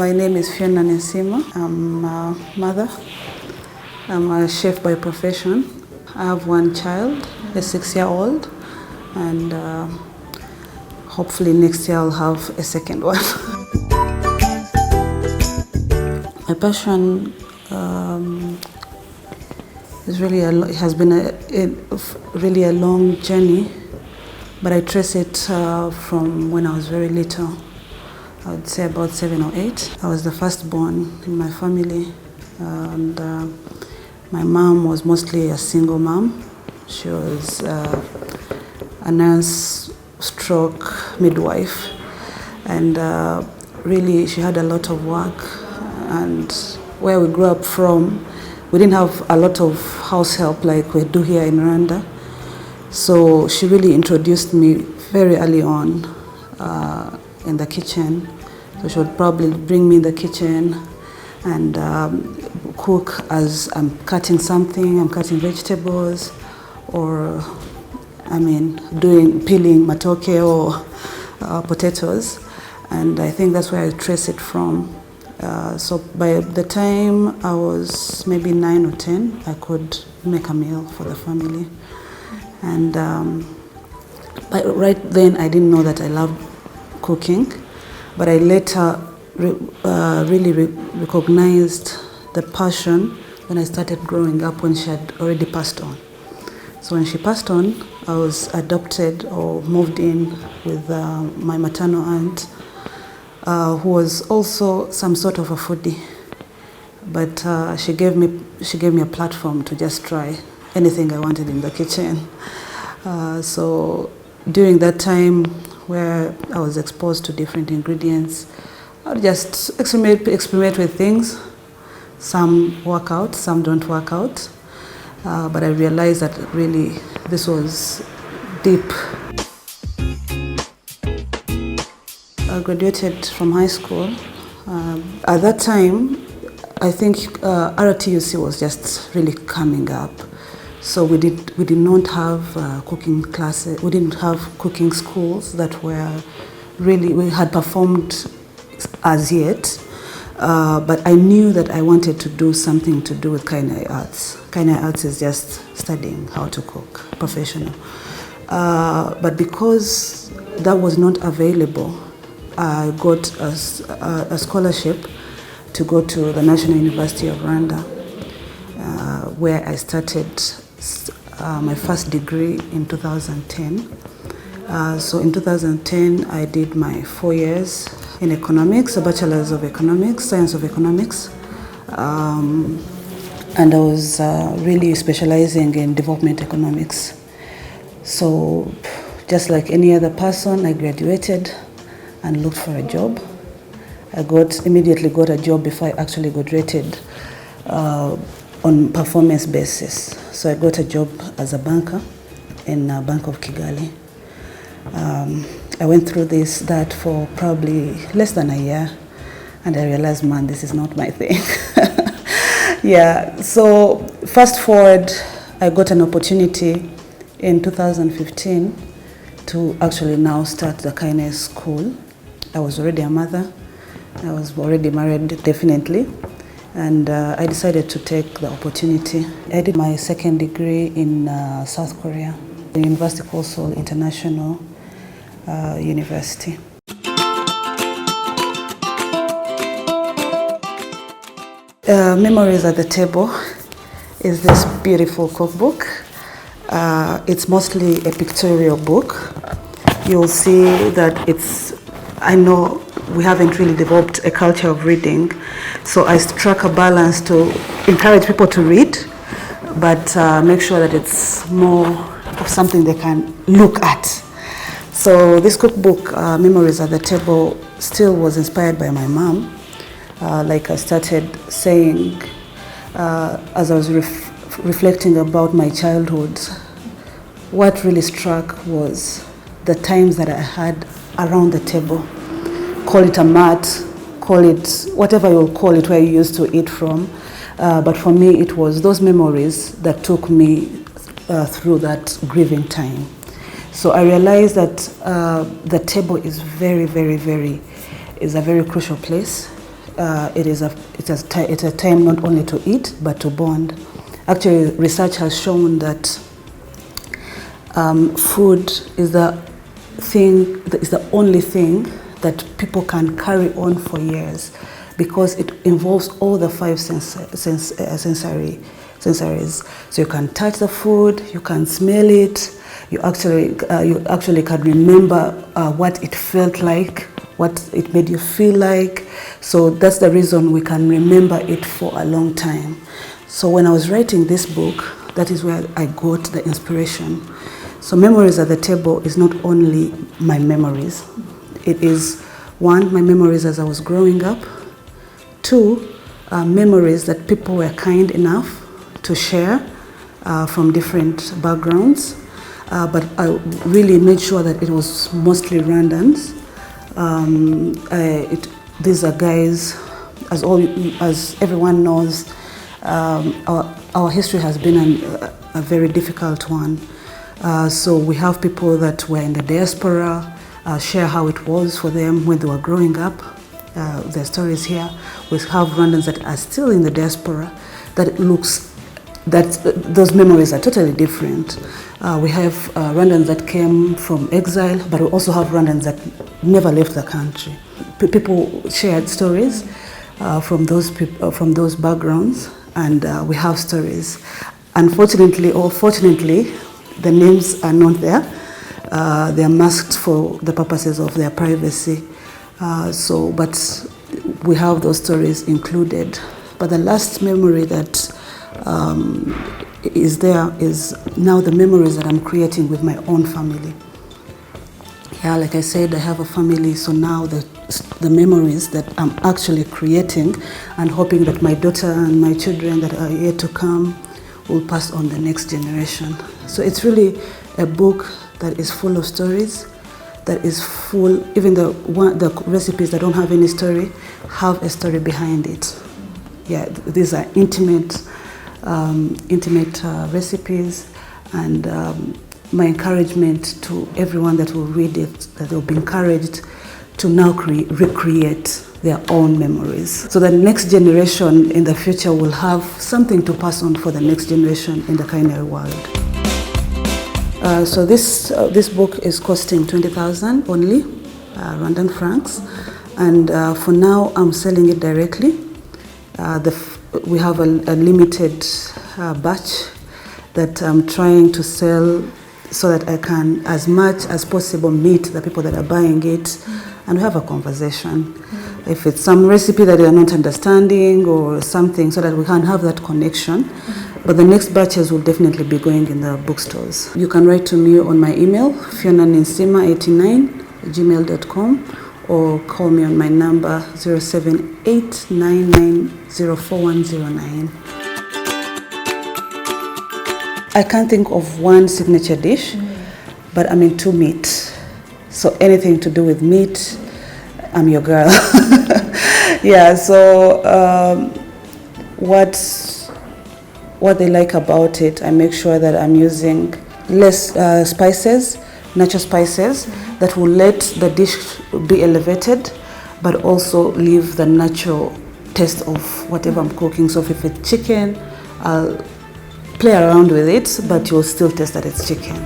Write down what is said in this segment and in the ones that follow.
My name is Phionah Ninsiima. I'm a mother. I'm a chef by profession. I have one child, a 6-year-old, and hopefully next year I'll have a second one. My passion it has been really a long journey, but I trace it from when I was very little. I would say about 7 or 8. I was the firstborn in my family, and my mom was mostly a single mom. She was a nurse stroke midwife, and really she had a lot of work. And where we grew up from, we didn't have a lot of house help like we do here in Uganda. So she really introduced me very early on in the kitchen. So she would probably bring me in the kitchen and cook as I'm cutting something, I'm cutting vegetables, or peeling matoke or potatoes. And I think that's where I trace it from. So by the time I was maybe 9 or 10, I could make a meal for the family. And but right then I didn't know that I loved cooking, but I later really recognized the passion when I started growing up, when she had already passed on. So when she passed on, I was adopted or moved in with my maternal aunt, who was also some sort of a foodie, but she gave me a platform to just try anything I wanted in the kitchen. So during that time where I was exposed to different ingredients, I would just experiment with things. Some work out, some don't work out, but I realized that really this was deep. I graduated from high school. At that time, I think RTUC was just really coming up. So we did not have cooking classes. We didn't have cooking schools that were really, we had performed as yet. But I knew that I wanted to do something to do with culinary arts. Culinary arts is just studying how to cook, professional. But because that was not available, I got a scholarship to go to the National University of Rwanda, where I started my first degree in 2010. So in 2010, I did my 4 years in economics, a bachelor's of economics, science of economics. And I was really specializing in development economics. So just like any other person, I graduated and looked for a job. I immediately got a job before I actually graduated on performance basis. So I got a job as a banker in Bank of Kigali. I went through that for probably less than a year, and I realized, man, this is not my thing. Yeah, so fast forward, I got an opportunity in 2015 to actually now start the culinary school. I was already a mother. I was already married, definitely. And I decided to take the opportunity. I did my second degree in South Korea, the University called Seoul International University. Memories at the Table is this beautiful cookbook. It's mostly a pictorial book. You'll see that I know we haven't really developed a culture of reading, so I struck a balance to encourage people to read, but make sure that it's more of something they can look at. So this cookbook, Memories at the Table, still was inspired by my mom. Like I started saying, as I was reflecting about my childhood, what really struck was the times that I had around the table. Call it a mat, call it whatever you'll call it, where you used to eat from. But for me, it was those memories that took me through that grieving time. So I realized that the table is is a very crucial place. it's a time not only to eat but to bond. Actually, research has shown that food is the only thing that people can carry on for years, because it involves all the five sensories. So you can touch the food, you can smell it, you actually can remember what it felt like, what it made you feel like. So that's the reason we can remember it for a long time. So when I was writing this book, that is where I got the inspiration. So Memories at the Table is not only my memories. It is, one, my memories as I was growing up. Two, memories that people were kind enough to share from different backgrounds. But I really made sure that it was mostly Rwandans. These are guys, as everyone knows, our history has been a very difficult one. So we have people that were in the diaspora, share how it was for them when they were growing up. Their stories here. We have Rwandans that are still in the diaspora. Those memories are totally different. We have Rwandans that came from exile, but we also have Rwandans that never left the country. People shared stories from those backgrounds, and we have stories. Unfortunately or fortunately, the names are not there. They are masked for the purposes of their privacy. But we have those stories included. But the last memory that is there is now the memories that I'm creating with my own family. Yeah, like I said, I have a family, so now the memories that I'm actually creating and hoping that my daughter and my children that are yet to come will pass on the next generation. So it's really a book that is full of stories, that is full, even the recipes that don't have any story have a story behind it. Yeah, these are intimate recipes, and my encouragement to everyone that will read it, that they'll be encouraged to now recreate their own memories. So the next generation in the future will have something to pass on for the next generation in the culinary world. So this book is costing 20,000 only, Rwandan francs, and for now I'm selling it directly. We have a limited batch that I'm trying to sell so that I can, as much as possible, meet the people that are buying it and have a conversation. If it's some recipe that they are not understanding or something, so that we can have that connection. But the next batches will definitely be going in the bookstores. You can write to me on my email, Phionah Ninsiima 89@gmail.com, or call me on my number 07899041109. I can't think of one signature dish, but I'm into meat. So anything to do with meat, I'm your girl. Yeah, so what they like about it, I make sure that I'm using less spices, natural spices, that will let the dish be elevated, but also leave the natural taste of whatever I'm cooking. So if it's chicken, I'll play around with it, but you'll still taste that it's chicken.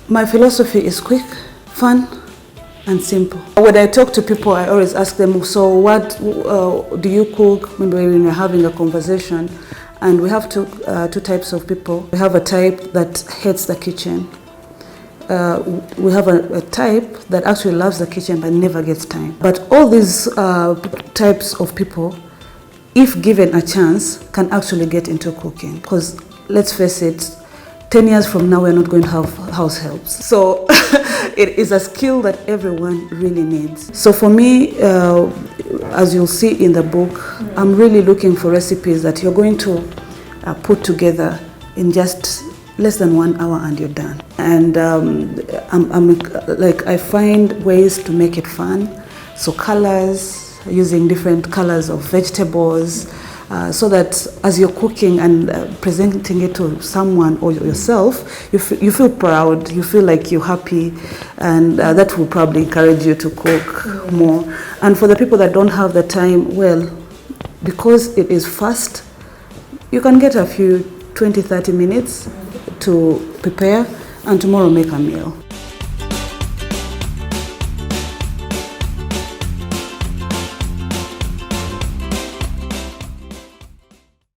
My philosophy is quick, fun, and simple. When I talk to people, I always ask them, so what do you cook? Maybe when we're having a conversation, and we have two types of people. We have a type that hates the kitchen. We have a type that actually loves the kitchen but never gets time. But all these types of people, if given a chance, can actually get into cooking. Because let's face it, 10 years from now, we're not going to have house helps. So it is a skill that everyone really needs. So for me, as you'll see in the book, I'm really looking for recipes that you're going to put together in just less than 1 hour and you're done. And I find ways to make it fun. So colors, using different colors of vegetables, so that as you're cooking and presenting it to someone or yourself, you feel proud, you feel like you're happy, and that will probably encourage you to cook more. And for the people that don't have the time, well, because it is fast, you can get a few 20-30 minutes to prepare and tomorrow make a meal.